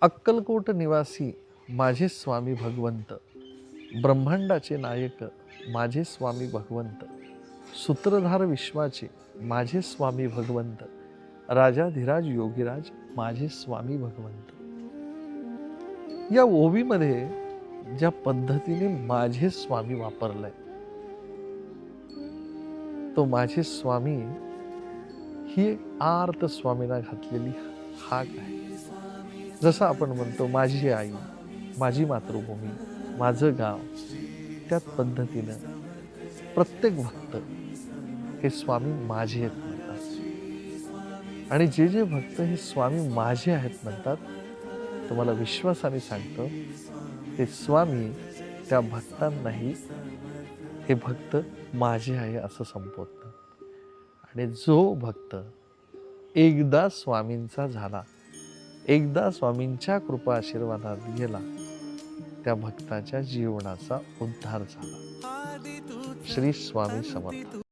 अक्कलकोट निवासी माझे स्वामी भगवंत, ब्रह्मांडाचे नायक माझे स्वामी भगवंत, सूत्रधार विश्वाचे माझे स्वामी भगवंत, राजाधिराज योगीराज माझे स्वामी भगवंत. या ओवीमध्ये ज्या पद्धतीने माझे स्वामी वापरलंय, तो माझे स्वामी ही एक आर्त स्वामींना घातलेली हाक आहे. जसं आपण म्हणतो माझी आई, माझी मातृभूमी, माझं गाव, त्याच पद्धतीनं प्रत्येक भक्त हे स्वामी माझे आहेत म्हणतात. आणि जे जे भक्त हे स्वामी माझे आहेत म्हणतात, तुम्हाला विश्वासाने सांगतो, ते स्वामी त्या भक्तांनाही हे भक्त माझे आहे असं संबोधतात. आणि जो भक्त एकदा स्वामींचा झाला, एकदा स्वामींच्या कृपा आशीर्वादात गेला, त्या भक्ताच्या जीवनाचा उद्धार झाला. श्री स्वामी समर्थ.